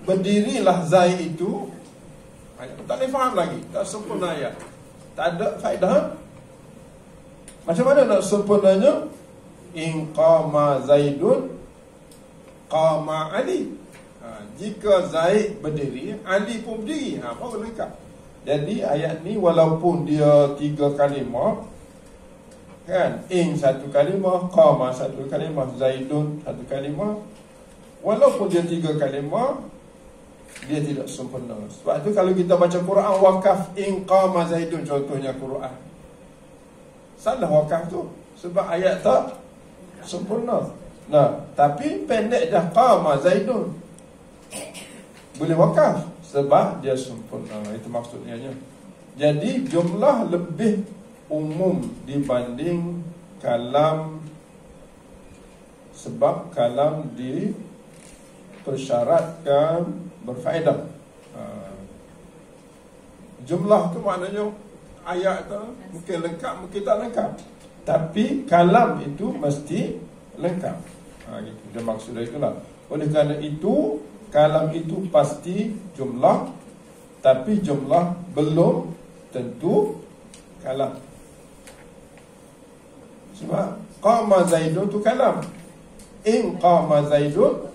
berdirilah Zaid itu, tak boleh faham lagi, tak sempurna ayat, tak ada faedah. Macam mana nak sempurnanya? In qama Zaidun qama Ali. Jika Zaid berdiri, Ali pun berdiri, baru lengkap. Jadi ayat ni walaupun dia 3 kalimah, kan, in 1 kalimah, qama 1 kalimah, Zaidun 1 kalimah, walaupun dia 3 kalimah, dia tidak sempurna. Sebab tu kalau kita baca Quran wakaf in qama Zaidun, contohnya Quran, salah wakaf tu, sebab ayat tak sempurna. Nah, tapi pendek dah qama Zaidun, boleh wakaf sebab dia sempurna. Itu maksudnya. Jadi jumlah lebih umum dibanding kalam, sebab kalam dipersyaratkan berfaedah. Jumlah tu maknanya ayat tu mungkin lengkap, mungkin tak lengkap, tapi kalam itu mesti lengkap. Gitu. Dia maksudnya itulah. Oleh kerana itu, kalam itu pasti jumlah, tapi jumlah belum tentu kalam. Sebab qama Zaidun tu kalam, in qama Zaidun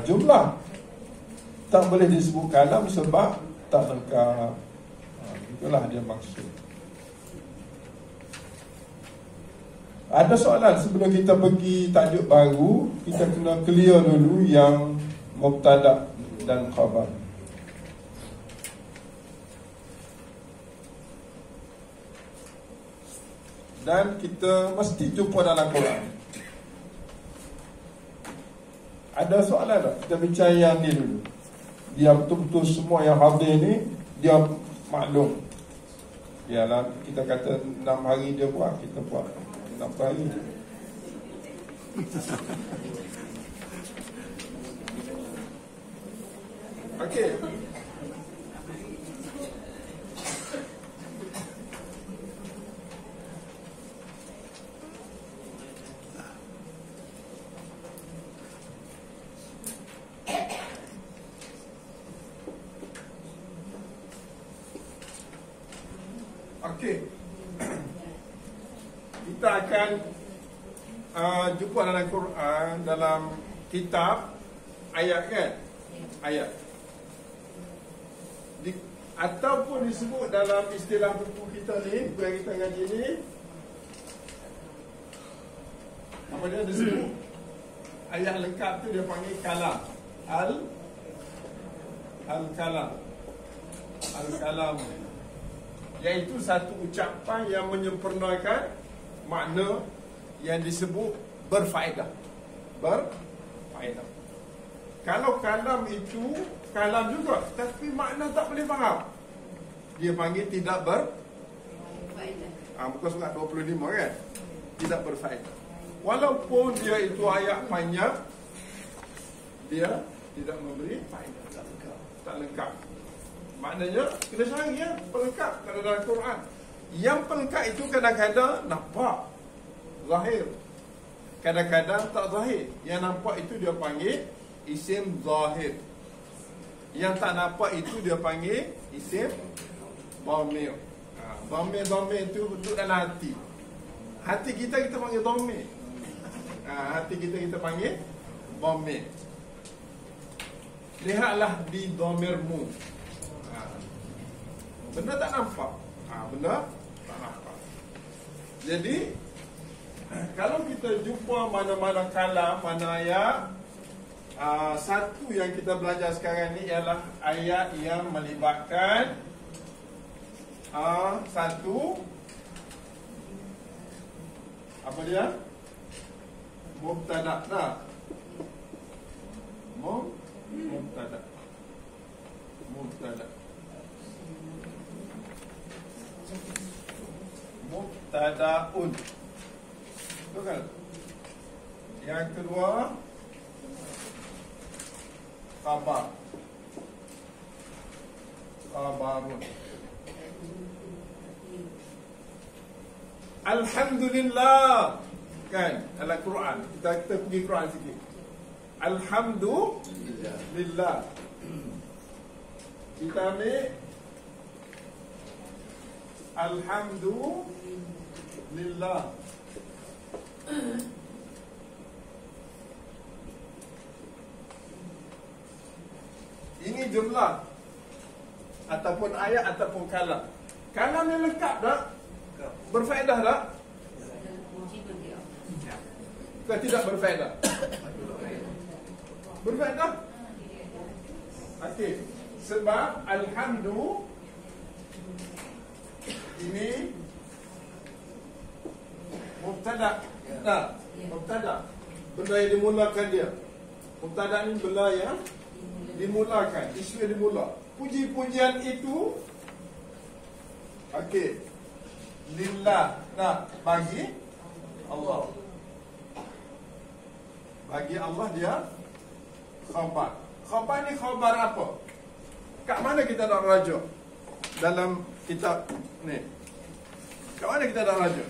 jumlah, tak boleh disebut kalam sebab tak lengkap. Itulah dia maksud. Ada soalan sebelum kita pergi tajuk baru, kita kena clear dulu yang mubtada dan khabar. Dan kita mesti jumpa dalam Quran. Ada soalan tak? Kita bincang yang ni dulu. Dia betul-betul semua yang hadir ni dia maklum. Yalah, kita kata 6 hari dia buat, kita buat 6 hari. Okey. Okey. Kita akan jumpa dalam Quran, dalam kitab ayat, kan? Ayat. Ataupun disebut dalam istilah buku kita ni, buku yang kita ngaji ni, apa dia disebut? Ayat lengkap tu dia panggil kalam. Al-kalam. Al-kalam, iaitu satu ucapan yang menyempurnakan makna yang disebut berfaedah. Berfaedah. Kalau kalam itu kalam juga, tapi makna tak boleh faham, dia panggil tidak berfaedah. Muka surat 25, kan? Tidak berfaedah. Walaupun dia itu ayat panjang, dia tidak memberi faedah, tak lengkap. Maknanya kena cari pelengkap kalau dalam Quran. Yang pelengkap itu kadang-kadang nampak zahir, kadang-kadang tak zahir. Yang nampak itu dia panggil isim zahir, yang tak nampak itu dia panggil isim dhamir. Dhamir itu duduk dalam hati. Hati kita panggil dhamir. Hati kita panggil dhamir. Lihatlah di dhamirmu. Benda tak nampak. Benda tak nampak. Jadi kalau kita jumpa mana-mana kalam, mana ayat, satu yang kita belajar sekarang ni ialah ayat yang melibatkan satu, apa dia? Mubtada. Mubtada. Mubtadaun. Betul kan? Yang kedua khabar. Khabarun. Alhamdulillah, kan? Dalam Quran. Kita pergi Quran sikit. Alhamdulillah. Lillah. Kita ambil Alhamdulillah. Ini jumlah ataupun ayat ataupun kalam. Kalam ni lengkap tak? Berfaedah tak? Ke tidak berfaedah? Berfaedah? Okey. Sebab Alhamdulillah ini mubtada. Tak, mubtada. Benda yang dimulakan dia. Mubtada ni benda yang dimulakan, isu yang dimula. Puji-pujian itu okey. Lillah. Nah, bagi Allah. Bagi Allah dia khabar. Khabar ni khabar apa? Kat mana kita nak rajuk? Dalam kitab ni. Kat mana kita nak rajuk?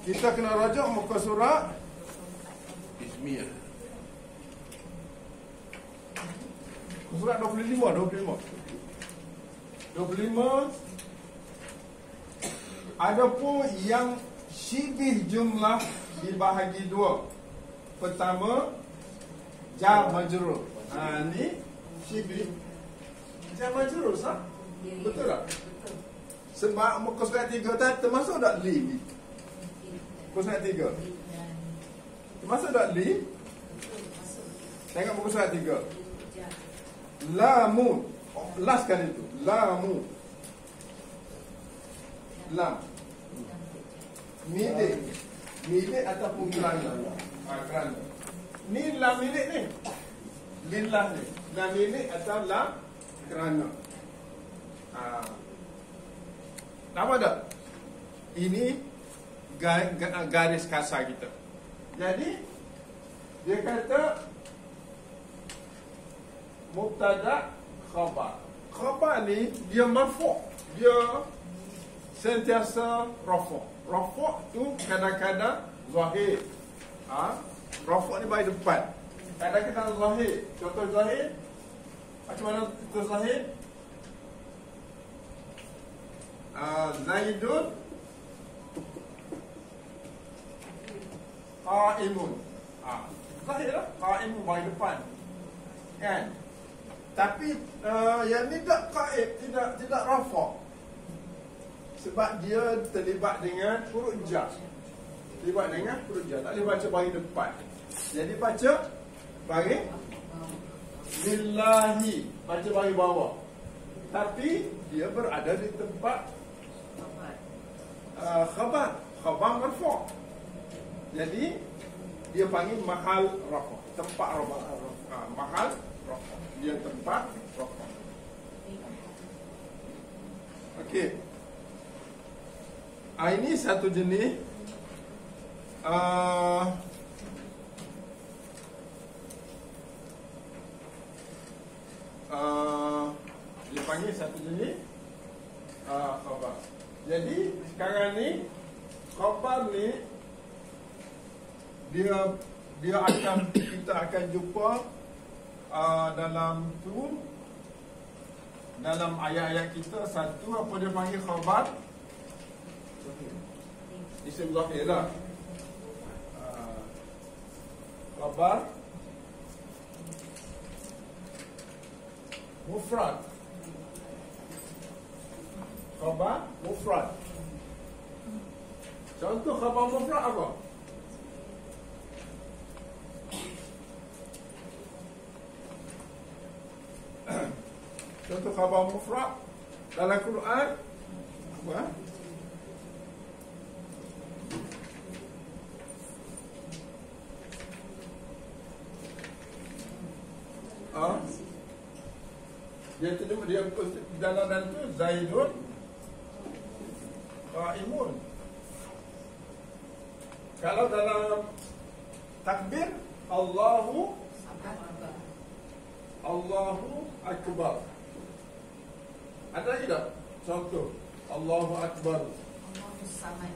Kita kena rajuk muka surat Ismiyah. Surat 25. Adapun yang syibih jumlah dibahagi dua. Pertama, jar majrur. Ni syibih jar majrur sah? Betul tak? Sebab muka surat 3 tadi termasuk tak li? Muka surat 3 termasuk tak li? Tengok muka surat 3. Lamun. Last kali itu. Lamu. Lam. Milik. Milik ataupun kerana. Kerana. Ni lam milik ni. Lillah ni. Lam milik atau lam kerana. Nampak tak? Ini garis kasar kita. Jadi dia kata mubtada khabar. Khabar ni dia marfu'. Dia sentiasa rafu'. Rafu' tu kadang-kadang zahir. Rafu' ni bagi depan. Kadang-kadang zahir. Contoh zahir. Macam mana contoh zahir? Zaidun qa'imun. Zahir lah. Qa'imun bagi depan. Kan? Tapi yang ni tak qaib, tidak rafa'. Sebab dia terlibat dengan huruf jar. Terlibat dengan huruf jar. Tak boleh baca bagi depan. Jadi baca bagi lillahi, baca bagi bawah. Tapi dia berada di tempat khabar marfu'. Jadi dia panggil mahal rafa'. Tempat rafa'. Mahal rafa'. Dia tempat rafa'. Okey. Ini satu jenis dia panggil satu jenis khabar. Jadi sekarang ni khabar ni dia akan kita akan jumpa dalam ayat-ayat kita. Satu apa dia panggil khabar? Isim zahir lah. Khabar mufrad. Khabar mufrad. Contoh khabar mufrad apa? Contoh khabar mufrad dalam Quran apa? Dia dalam tu Zaidun qa'imun. Kalau dalam takbir Allahu Akbar. Ada lagi tak? Contoh Allahu Akbar. Allahu Samad.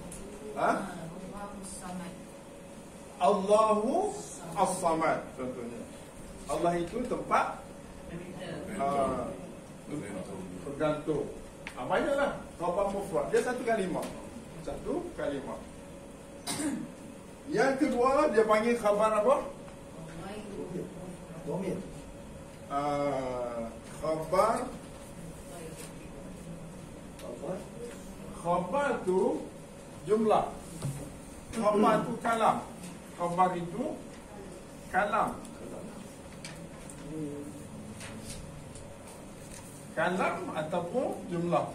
Allahu As-Samad contohnya. Allah itu tempat bergantung. Banyaklah khabar mufrad. Dia satu kalimah. Satu kalimah. Yang kedua dia panggil khabar apa? Domir. Khabar tu jumlah. Khabar tu kalam. Khabar itu kalam. Kalam ataupun jumlah.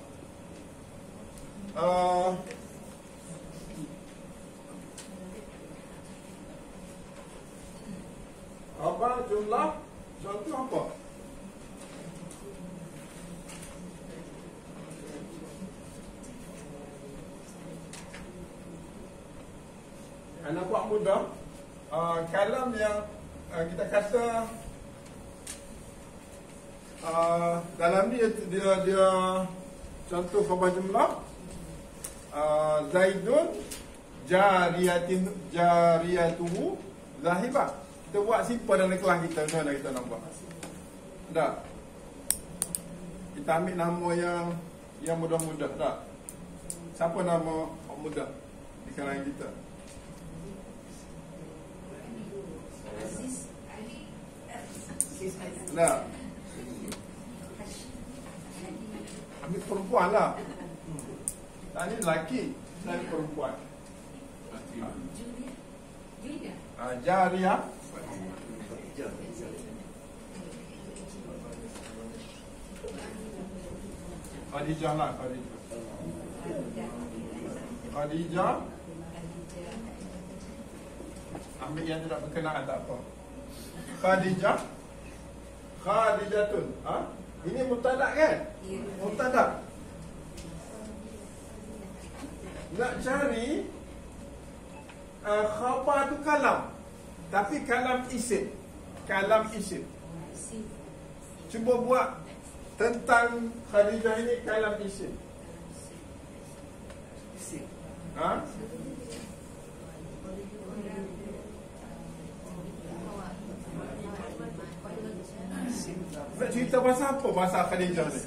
Khabar jumlah contoh apa? Anak buat mudah. Kalam yang kita kata dalam ni dia contoh khabar jumlah. Zaidun jariyatuhu zahibah. Kita buat simple dalam kelas kita. Mana kita nampak? Tak? Kita ambil nama yang mudah-mudah. Tak? Siapa nama mudah di kalangan kita? Tak? Ambil perempuan lah. Tak, ni lelaki. Dan perempuan. Jariyah. Khadijah lah, Khadijah. Ambil yang tidak berkenaan tak apa. Khadijah. Khadijatun. Ini mubtada kan? Mubtada. Nak cari khabar tu kalam. Tapi kalam isim. Kalam isim. Cuba buat tentang Khadijah ini kalam isim. Nak cerita pasal apa pasal Khadijah ni?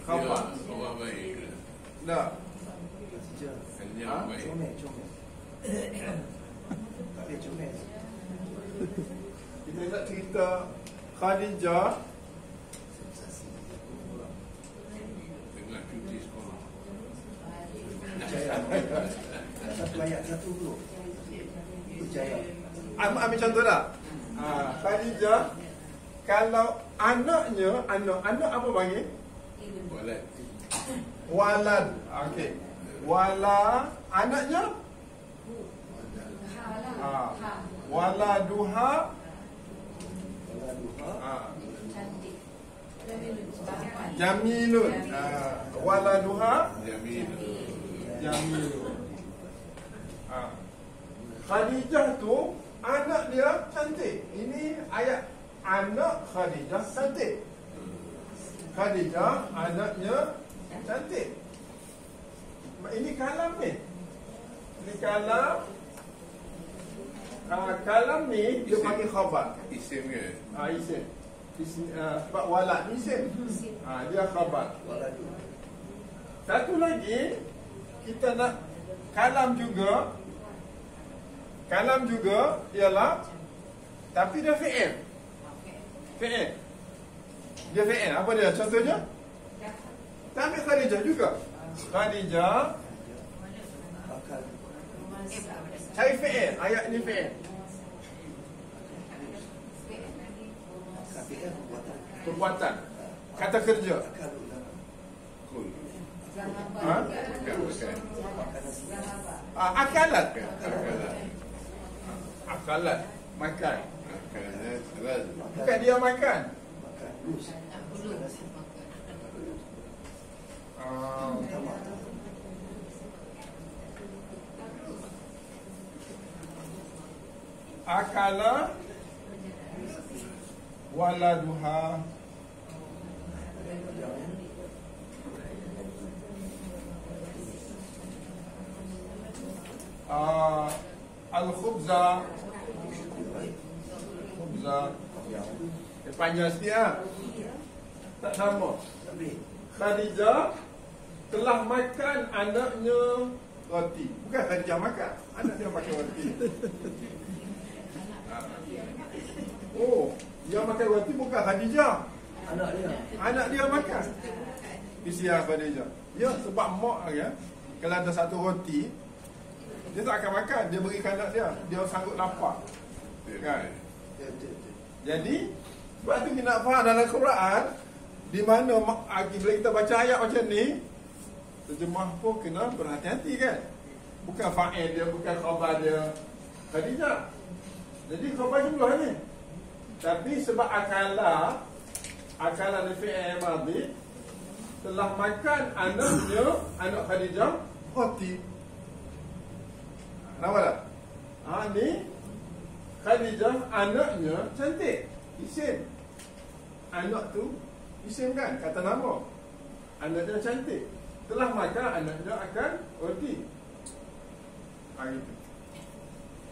Khabar. Orang baik. Tak. Yang baik. Comel. Tak boleh comel. Kita nak cerita Khadijah Tengah cuti sekolah. Satu ayat, satu huruf. Berjaya. ambil contoh tak? Khadijah, kalau anaknya, anak apa panggil? Walad. Walad. Okey. Wala, anaknya? Waladuha. Jamilun. Waladuha Jamilun. Khadijah tu anak dia cantik. Ini ayat anak Khadijah cantik. Khadijah anaknya cantik. Ini kalam ni. Ini kalam. Kalam ni dia panggil khabar. Isim ke? Isim. Sebab walad ni isim. Dia khabar. Satu lagi kita nak kalam juga. Kalam juga ialah tapi dia fi'il. Fi'il. Dia fi'il. Apa dia? Contohnya? Tapi Khadijah juga. Khadijah cari fi'il. Ayat ni fi'il. Perbuatan. Kata kerja. Kul. Akalat. Akalat. Akalat. Makan. Akalat. Salat. Bukan dia makan. Akala waladuha Al-khubza. Khubza. Panjang sikit lah. Tak sama. Khadijah telah makan anaknya roti. Bukan Khadijah makan, anak dia makan roti. Oh, yang makan roti bukan Khadijah. Anak dia makan. Kesian Khadijah. Ya, sebab mak ya, kalau ada satu roti, dia tak akan makan, dia berikan anak dia. Dia sanggup lapar. Kan? Jadi, sebab tu kita nak faham dalam Quran, di mana bila kita baca ayat macam ni, terjemah pun kena berhati-hati kan. Bukan fa'il dia, bukan khabar dia Khadijah. Jadi khabar jumlah ni. Tapi sebab akalah di fi'il madhi, telah makan anaknya, anak Khadijah roti. Nampak tak? Ni Khadijah anaknya cantik, isim. Anak tu isim kan, kata nama. Anaknya cantik, telah makan anaknya akan roti. Gitu.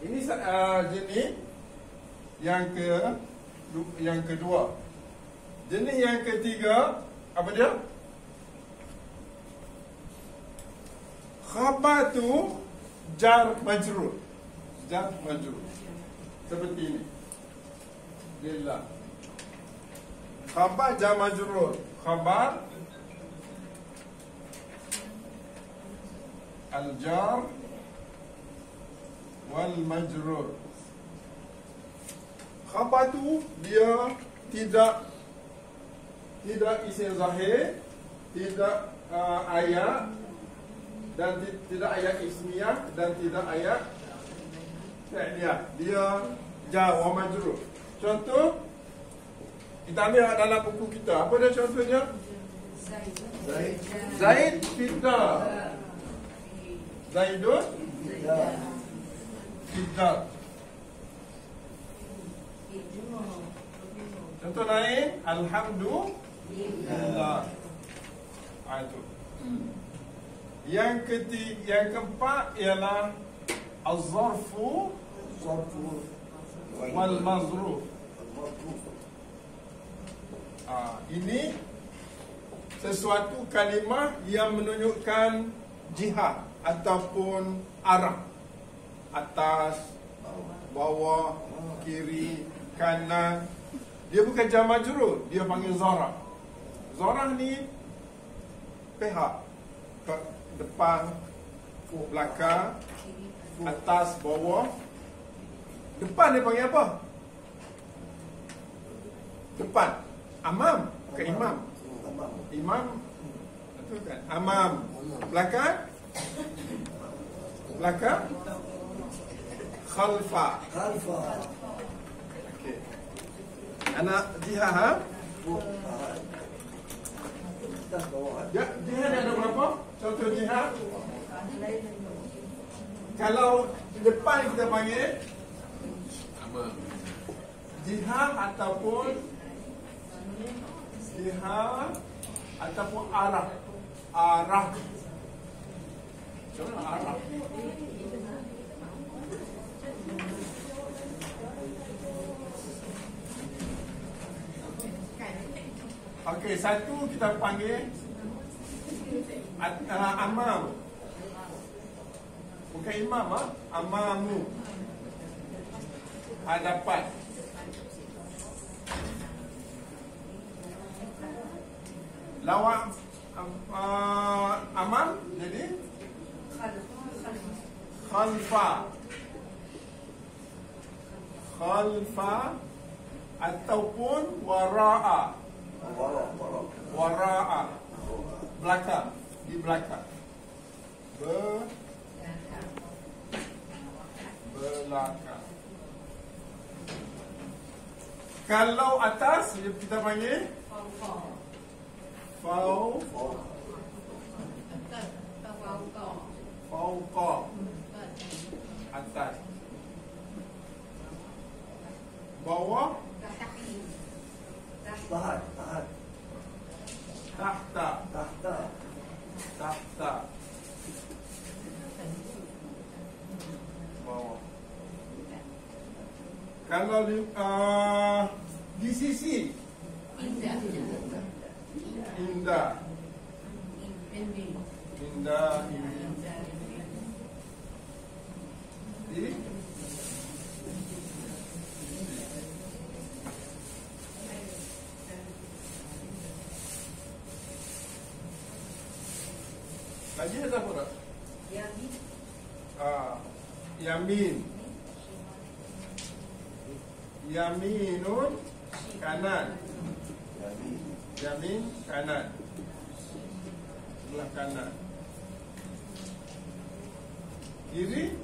Ini jenis yang kedua. Jenis yang ketiga, apa dia? Khabar tu jar majrur. Jar majrur. Seperti ini. Lillah. Khabar jar majrur. Khabar al-jar wal majrur. Khabar tu dia tidak isim zahir, tidak ayat, dan tidak ayat ismiyah, dan tidak ayat fi'liyah. Dia jar wa majrur. Contoh kita ambil dalam buku kita. Apa dia contohnya? Zaid fidda. Zaidun fidda. Contoh lain, alhamdulillah. Itu. Yang keempat ialah az-zarfu wal mazruf. Ini sesuatu kalimah yang menunjukkan jihad ataupun arah. Atas, bawah, kiri, kanan. Dia bukan jar majrur, dia panggil zarah. Zarah ni pihak, depan, belakang, atas, bawah. Depan dia panggil apa? Depan. Amam, bukan imam. Imam, betul kan? Amam. Belakang? Belakang? Khalfa. Okey. Anak jihad, ha? Ya, jihad ada berapa? Contoh jihad. Kalau depan kita panggil jihad ataupun arah. Arah. Contoh arah. Okey, satu kita panggil amam. Bukan imam, amamu. Hadapan. Lawan amam jadi khalfa. Khalfa ataupun wara'a. Wara'a. Belakang, di belakang. Belakang. Kalau atas kita panggil fauqa. Atas. Bawah. Tahta. Bawah. Kalau di sisi Indah. indah, indah di lagi ada apa tak? Yamin, yaminun kanan, yamin kanan, sebelah kanan. Kiri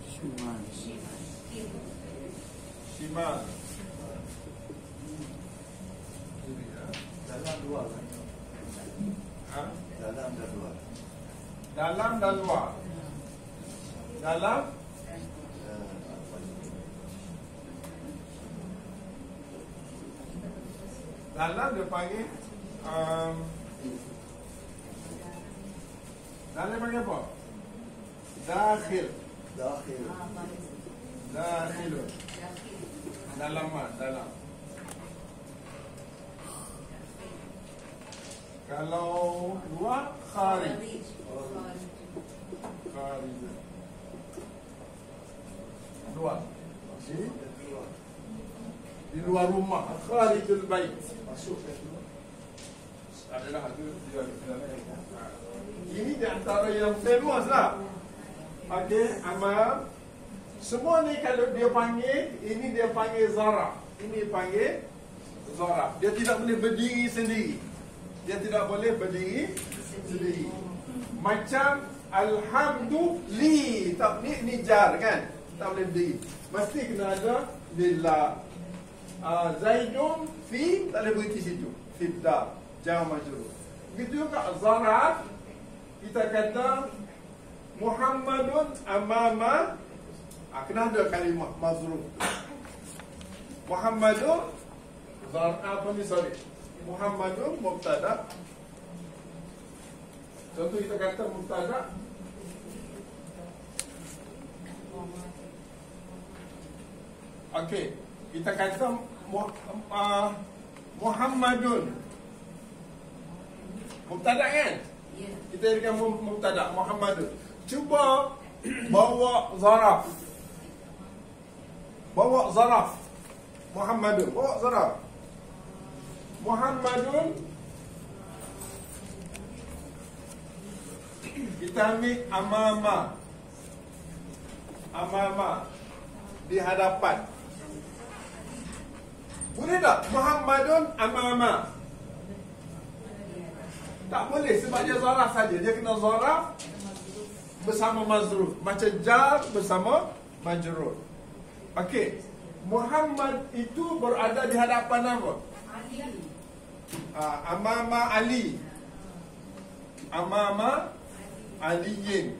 shimal. Kiri ya. Dalam luar kan? Ha? Dalam dan luar. Dalam dan luar. Dalam dalam dia panggil dalam panggil apa? Dakhil. Dakhil. Dakhilun. Dalam. Kalau luar, kharij. Kharij. Luar. Di luar rumah. Kharijul bait. Masuk ke luar. Adalah ada dia. Ini di antara yang famous lah. Okey, amal. Semua ni kalau dia panggil, ini dia panggil zaraf. Ini panggil zaraf. Dia tidak boleh berdiri sendiri. Dia tidak boleh berdiri sendiri. Macam alhamdulillah, tak ni jar kan? Tak boleh berdiri. Mesti kena ada lillah. Zaidun fi, tak boleh berhenti situ. Fidda, jangan majrur. Begitu juga zaraf. Kita kata Muhammadun amama, kena ada kalimah mazruf. Muhammadun apa ni, sorry, Muhammadun mubtada. Contoh kita kata mubtada okey, kita kata Muhammadun mubtada kan? Kita jadikan mubtada Muhammadun. Cuba bawa zaraf. Bawa zaraf. Muhammadun. Bawa zaraf. Muhammadun. Kita ambil amama. Amama. Di hadapan. Boleh tak? Muhammadun amama. Tak boleh sebab dia zaraf saja. Dia kena zaraf bersama mazruf. Macam jar bersama majrur. Okey. Muhammad itu berada di hadapan apa? Amama Ali. Amama Aliyin.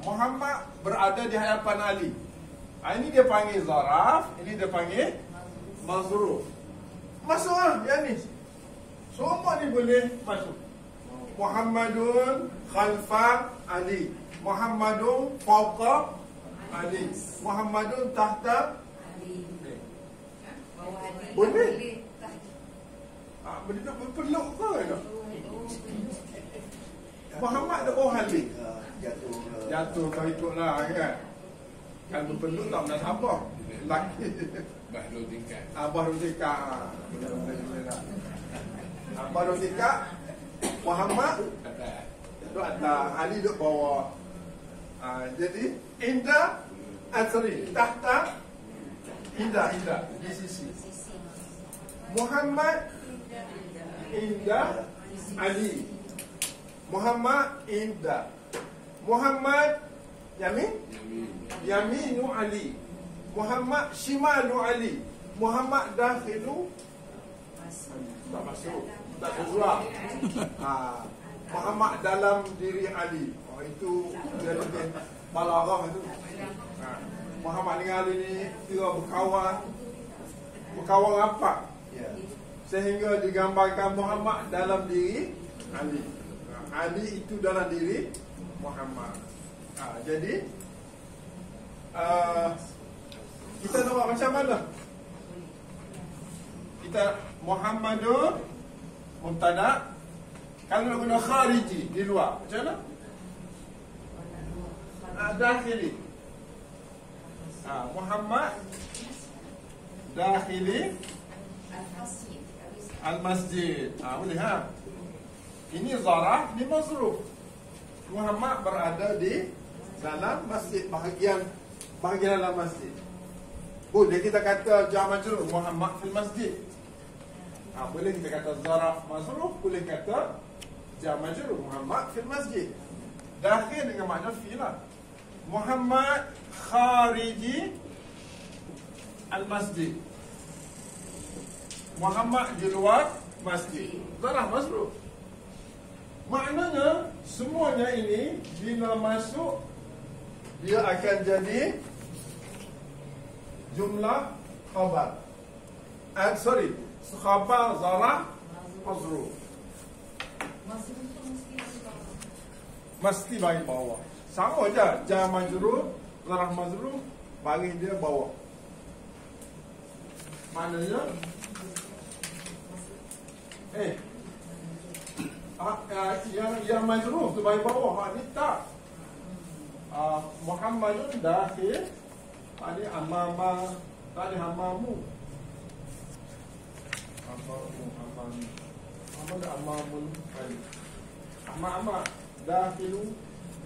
Muhammad berada di hadapan Ali. Ini dia panggil zaraf, ini dia panggil mazruf. Masuk yang ni. Semua ni boleh masuk. Muhammadun khalfa Ali. Muhammadun fawqa Ali. Muhammadun tahta Ali. Boleh? Benda berpeluk ke tak? Muhammad ada bawah Ali. Jatuh kau ikutlah kan. Kan berpeluk tak nak sabar. Laki. Bahrul tingkat. Bahrul tingkat. Bahrul tingkat. Muhammad duduk atas, Ali duduk bawah. Jadi indah asri, tahta indah di sisi. Muhammad indah Ali. Muhammad indah. Muhammad Yaminu Ali. Muhammad Shimalu Ali. Muhammad Dakhilu tak masuk, tak sesuai. Muhammad dalam diri Ali. Itu dia lebih balaghah itu. Muhammad dengan Ali ni kira berkawan rapat. Sehingga digambarkan Muhammad dalam diri Ali. Ali itu dalam diri Muhammad. Jadi Kita nak buat macam mana? Kita Muhammadun mubtada. Kalau nak guna khariji di luar, macam mana? Dakhili. Muhammad dakhili al-masjid. Boleh ha? Ini zarah, ini mazruf. Muhammad berada di dalam masjid, bahagian dalam masjid. Boleh kita kata jar majrur Muhammad fil masjid. Boleh kita kata zarah mazruf, boleh kata jar majrur Muhammad fil masjid. Dakhil dengan makna fi lah. Muhammad khariji al-masjid. Muhammad di luar masjid. Zarah mazruf. Maknanya semuanya ini bila masuk dia akan jadi jumlah khabar. Khabar zarah mazruf. Mesti bagi bawah. Sama je, jar majrur, zarah mazruf bagi dia bawah. Maknanya yang majruf tu bagi bawah, ni tak. Muhammadun dakhil, tadi amama, tadi amamu. Amamun tadi. Amma dakhilu,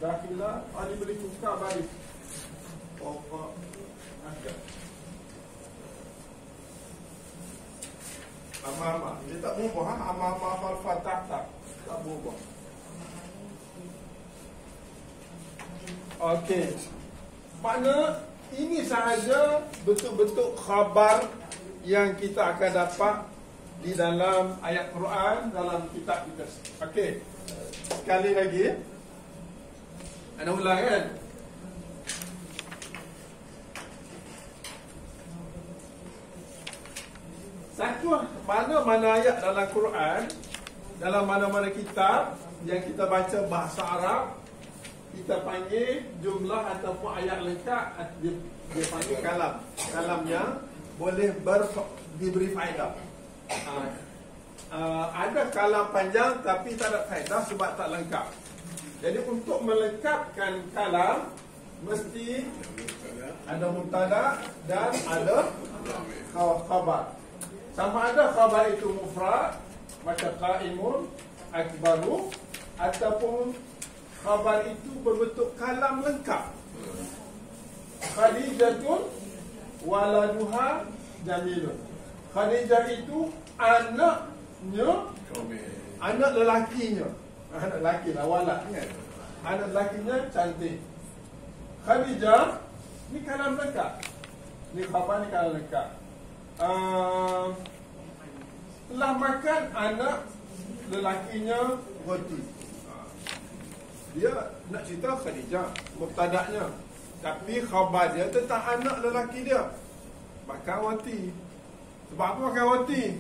dakhila, tadi boleh tukar balik. Ada. Amama, dia tak berubah. Amama fal fatah tak berubah. Okey. Makna ini sahaja betul-betul khabar yang kita akan dapat di dalam ayat Quran dalam kitab kita. Okey. Sekali lagi. Ana ulang kan? Satu mana-mana ayat dalam Quran, dalam mana-mana kitab yang kita baca bahasa Arab, kita panggil jumlah ataupun ayat lengkap, dia panggil kalam. Kalam yang boleh diberi faedah. Ada kalam panjang tapi tak ada faedah sebab tak lengkap. Jadi untuk melengkapkan kalam mesti ada mubtada dan ada khabar. Sama ada khabar itu mufrad, maka qaimun, akbaru, ataupun khabar itu berbentuk kalam lengkap. Khadijatun waladuha jamilun. Khadijah itu anaknya, anak lelakinya. Anak lelaki lah, walad kan? Anak lelakinya cantik. Khadijah, ni kalam lengkap. Ni khabar, ni kalam lengkap. Telah makan anak lelakinya roti. Dia nak cerita Khadijah, mubtada'nya. Tapi khabar dia tentang anak lelaki dia. Makan roti. Sebab apa makan roti?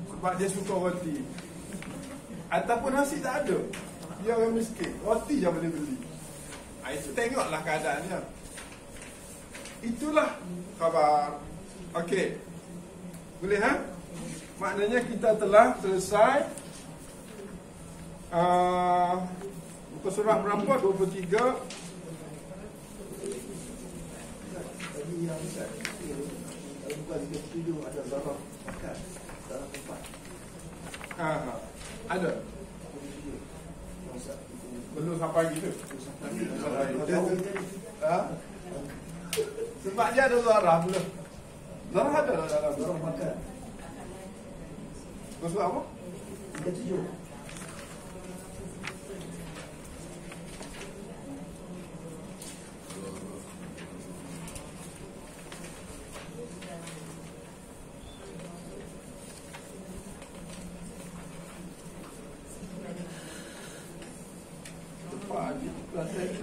Sebab dia suka roti. Ataupun nasi tak ada, dia orang miskin, roti je boleh beli. Itu tengoklah keadaannya. Itulah khabar. Okey. Boleh ha? Maknanya kita telah selesai muka surah berapa? 23. Tadi yang Ustaz, bukan 37 ada zarah makan, zarah tempat. Ada. Belum sampai gitu. Sebab dia ada zarah belum. Zarah ada dalam Zarah makan. maksud apa? 37. Pagi kelas saya.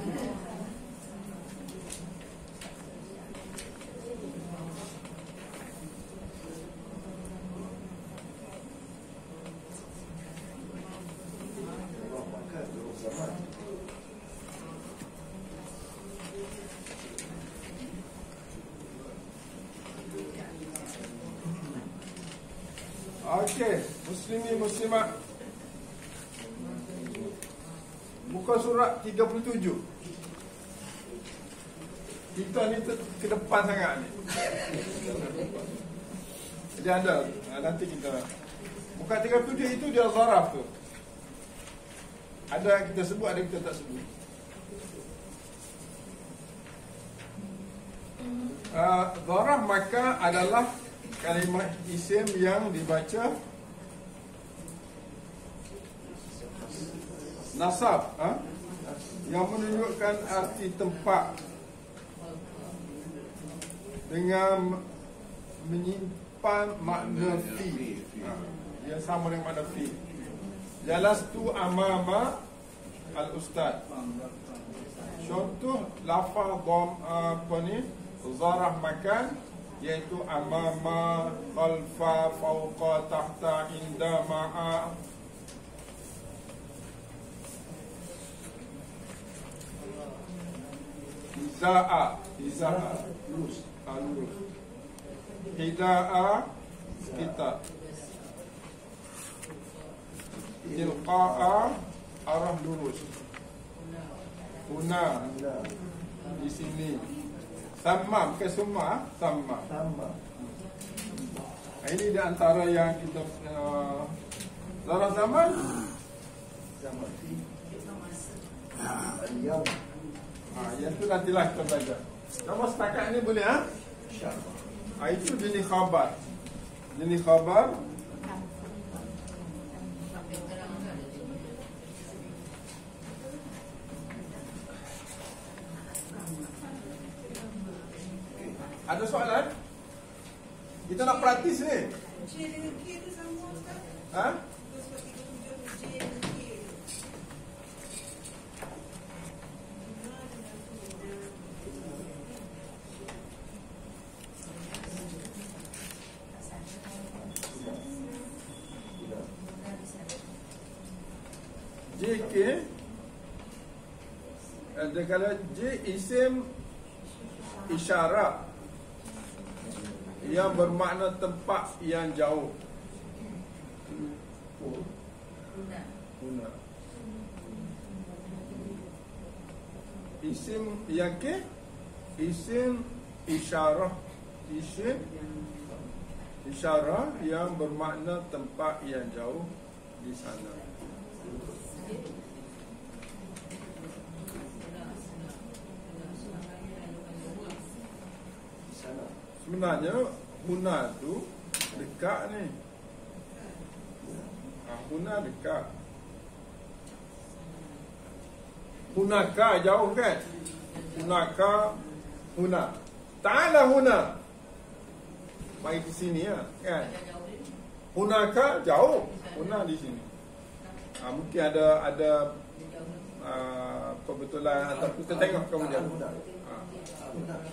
Zarah makan, zarah zaman. Okey, muslimin muslimat. Buka surat 37. Kita ni ke depan sangat ni. Jadi ada nanti kita buka 37 itu dia zaraf tu. Ada yang kita sebut, ada yang kita tak sebut. Zaraf maka adalah kalimah isim yang dibaca nasab, yang menunjukkan arti tempat dengan menyimpan makna fi. Dia sama dengan makna fi. Jalastu amama al-ustaz. Contoh lafaz apa ni? Zarah makan, iaitu amama, khalfa, fawqa, tahta, inda, ma'a. Iza'a, lurus. Hida'a, kita. Tilqa'a, arah lurus. Huna, di sini. Sama, bukan semua. Sama. Ini di antara yang kita zarah zaman. Yang tu nantilah kita belajar. Nama setakat ni boleh itu jenis khabar. Jenis khabar ada soalan? Kita nak praktis ni. J dengan K tu sama Ustaz? Ha? Terus seperti ketujuh tu J dengan K. JK ada kalau J isim isyarat yang bermakna tempat yang jauh. Huna. Isim yang ke? Isim isyarah. Isim isyarah yang bermakna tempat yang jauh di sana. Sebenarnya huna tu dekat ni. Huna dekat. Hunaka jauh kan? Hunaka, huna. Ta'ala huna. Mari di sini kan? Hunaka jauh. Huna di sini. Mungkin ada kebetulan atau kita tengok kemudian.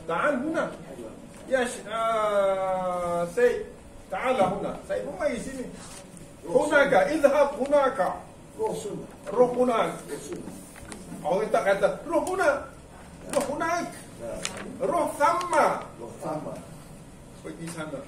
Ta'al huna. Ya Syed, ta'ala huna. Saya pun mari sini. Hunaka, idhab hunaka. Ruh hunak. Orang tak kata ruh hunak. Ruh hunak. Ruh thamma. Pergi sana.